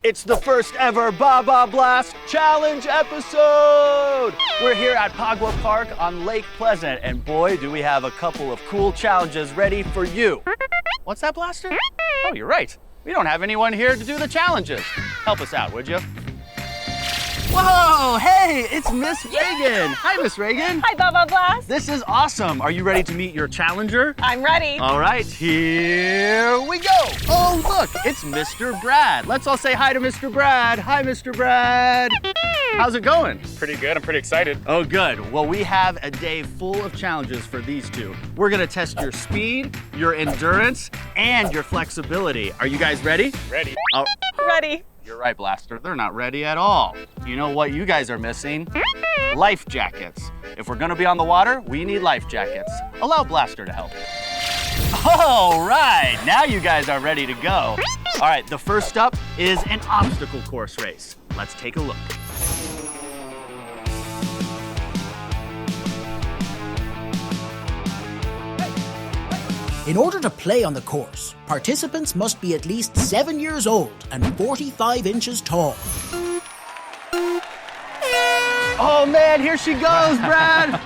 It's the first ever Baba Blast Challenge episode! We're here at Pagua Park on Lake Pleasant, and boy, do we have a couple of cool challenges ready for you. What's that, Blaster? Oh, you're right. We don't have anyone here to do the challenges. Help us out, would you? Whoa, hey, it's Miss Reagan. Hi, Miss Reagan. Hi, Baba Blast. This is awesome. Are you ready to meet your challenger? I'm ready. All right, here we go. Oh, look, it's Mr. Brad. Let's all say hi to Mr. Brad. Hi, Mr. Brad. How's it going? Pretty good, I'm pretty excited. Oh, good. Well, we have a day full of challenges for these two. We're gonna test your speed, your endurance, and your flexibility. Are you guys ready? Ready. Oh, Ready. you're right, Blaster. They're not ready at all. You know what you guys are missing? Life jackets. If we're gonna be on the water, we need life jackets. Allow Blaster to help. All right, now you guys are ready to go. All right, the first up is an obstacle course race. Let's take a look. In order to play on the course, participants must be at least 7 years old and 45 inches tall. Oh man, here she goes, Brad.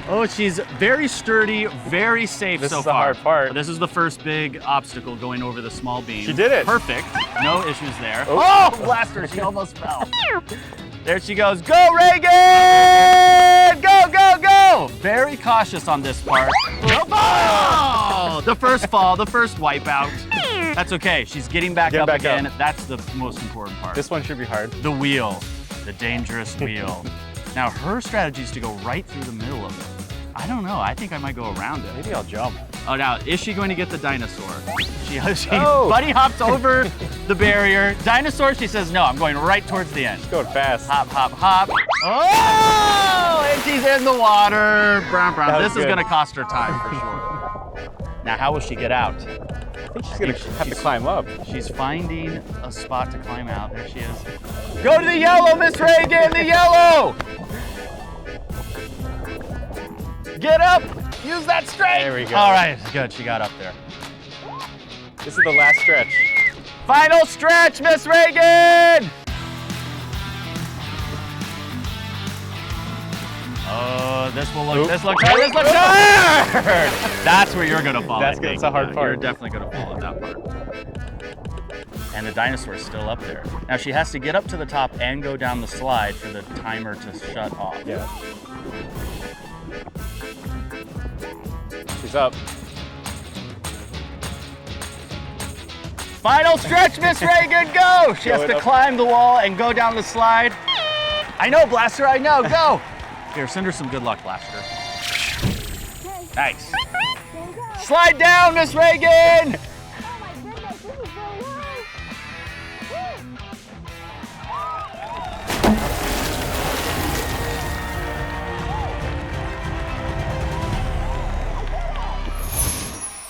Oh, she's very sturdy, very safe This so is the far. hard part. This is the first big obstacle going over the small beam. She did it. Perfect. No issues there. Oh. Oh, Blaster, she almost fell. There she goes. Go, Reagan! Go, go, go! Very cautious on this part. Oh, the first fall, the first wipeout. That's okay. She's getting back up again. That's the most important part. This one should be hard. The wheel, the dangerous wheel. Now her strategy is to go right through the middle of it. I don't know, I think I might go around it. Maybe I'll jump. Oh, now, is she going to get the dinosaur? She Oh. bunny hops over the barrier. Dinosaur, she says, no, I'm going right towards the end. It's going fast. Hop, hop, hop. Oh, and she's in the water. Brown, brown. That This was is good. gonna cost her time for sure. Now, how will she get out? I think she's gonna have to climb up. She's finding a spot to climb out. There she is. Go to the yellow, Miss Reagan, the yellow! Get up! Use that strength! There we go. All right, good, she got up there. This is the last stretch. Final stretch, Miss Reagan! Oh, this will look, Oop. this looks hard, this looks hard! That's where you're gonna fall, That's I good, think. it's a hard Yeah, part. You're definitely gonna fall at that part. And the dinosaur's still up there. Now she has to get up to the top and go down the slide for the timer to shut off. Yeah. She's up. Final stretch, Miss Reagan, go! She has Going to up. climb the wall and go down the slide. I know, Blaster, I know, go! Here, send her some good luck, Blaster. Nice. Slide down, Miss Reagan!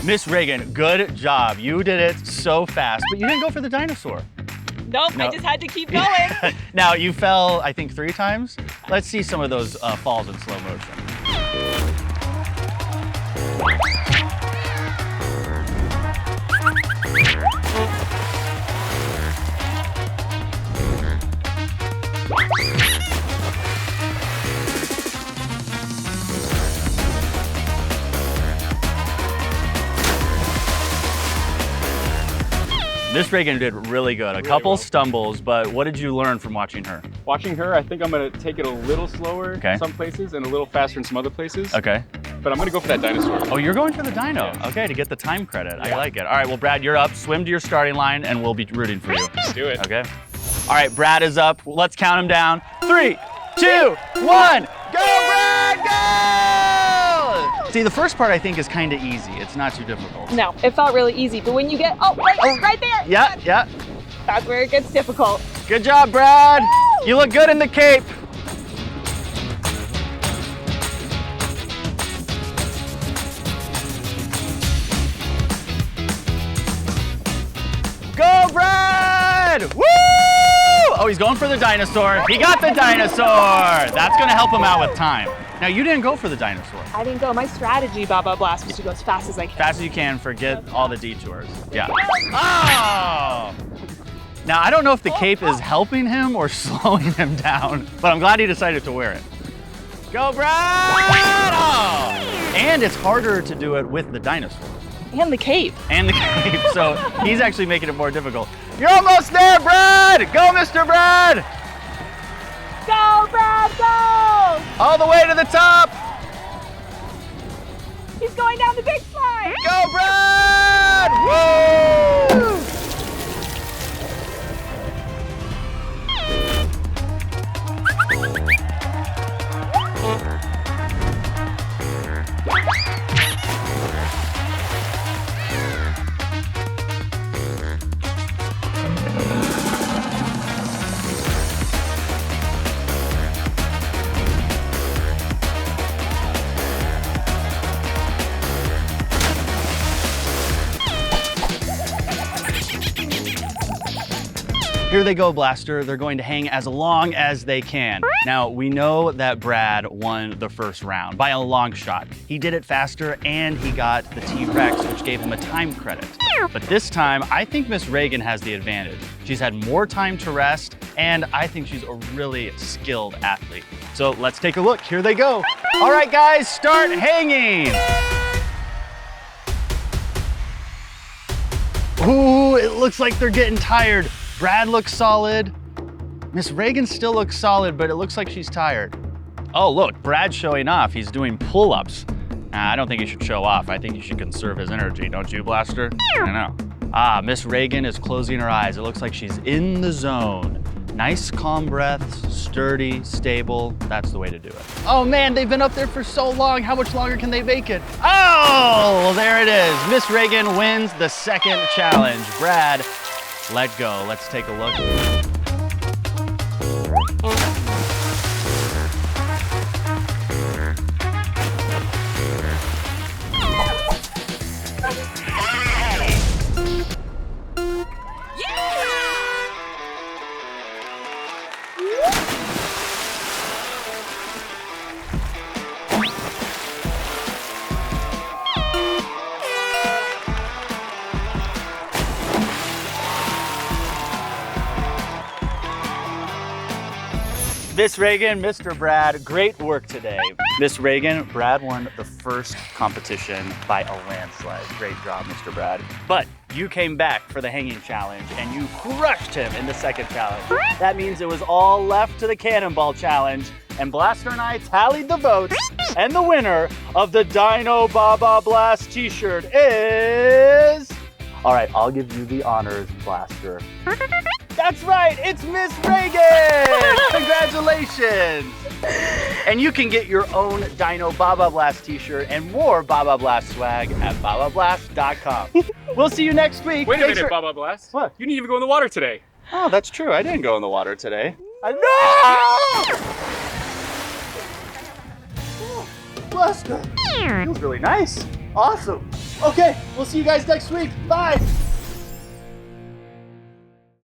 Miss Reagan, good job. You did it so fast, but you didn't go for the dinosaur. Nope, No. I just had to keep going. Now, you fell, I think, 3 times. Let's see some of those falls in slow motion. Miss Reagan did really good. A couple well. stumbles, but what did you learn from watching her? Watching her, I think I'm gonna take it a little slower Okay. in some places and a little faster in some other places. Okay. But I'm gonna go for that dinosaur. Oh, you're going for the dino. Yeah. Okay, to get the time credit. I Yeah. like it. All right, well, Brad, you're up. Swim to your starting line, and we'll be rooting for you. Let's do it. Okay. All right, Brad is up. Let's count him down. 3, 2, 1. Go, Brad, go! See, the first part I think is kind of easy. It's not too difficult. No, it felt really easy, but when you get, right there. Yeah, yeah. That's where it gets difficult. Good job, Brad. You look good in the cape. Go, Brad! Woo! Oh, he's going for the dinosaur. He got the dinosaur. That's gonna help him out with time. Now, you didn't go for the dinosaur. I didn't go. My strategy, Baba Blast, was to go as fast as I can. Fast as you can, forget all the detours. Yeah. Oh! Now, I don't know if the cape is helping him or slowing him down, but I'm glad he decided to wear it. Go, Brad! Oh! And it's harder to do it with the dinosaur. And the cape. And the cape, so he's actually making it more difficult. You're almost there, Brad! Go, Mr. Brad! Go, Brad, go! All the way to the top! He's going down the big slide. Go, Brad! Woo! Here they go, Blaster. They're going to hang as long as they can. Now, we know that Brad won the first round by a long shot. He did it faster and he got the T-Rex, which gave him a time credit. But this time, I think Miss Reagan has the advantage. She's had more time to rest, and I think she's a really skilled athlete. So let's take a look. Here they go. All right, guys, start hanging. Ooh, it looks like they're getting tired. Brad looks solid. Miss Reagan still looks solid, but it looks like she's tired. Oh, look, Brad's showing off. He's doing pull-ups. I don't think he should show off. I think he should conserve his energy, don't you, Blaster? I know. Ah, Miss Reagan is closing her eyes. It looks like she's in the zone. Nice, calm breaths, sturdy, stable. That's the way to do it. Oh man, they've been up there for so long. How much longer can they make it? Oh, well, there it is. Miss Reagan wins the second challenge. Brad, let go. Let's take a look. Miss Reagan, Mr. Brad, great work today. Miss Reagan, Brad won the first competition by a landslide. Great job, Mr. Brad. But you came back for the hanging challenge and you crushed him in the second challenge. That means it was all left to the cannonball challenge. And Blaster and I tallied the votes, and the winner of the Dino Baba Blast t-shirt is... All right, I'll give you the honors, Blaster. That's right, it's Miss Reagan! Congratulations! And you can get your own Dino Baba Blast t-shirt and more Baba Blast swag at babablast.com. We'll see you next week. Wait a minute, Baba Blast. What? You didn't even go in the water today. Oh, that's true. I didn't go in the water today. No! Blaster! Feels really nice. Awesome. Okay, we'll see you guys next week. Bye!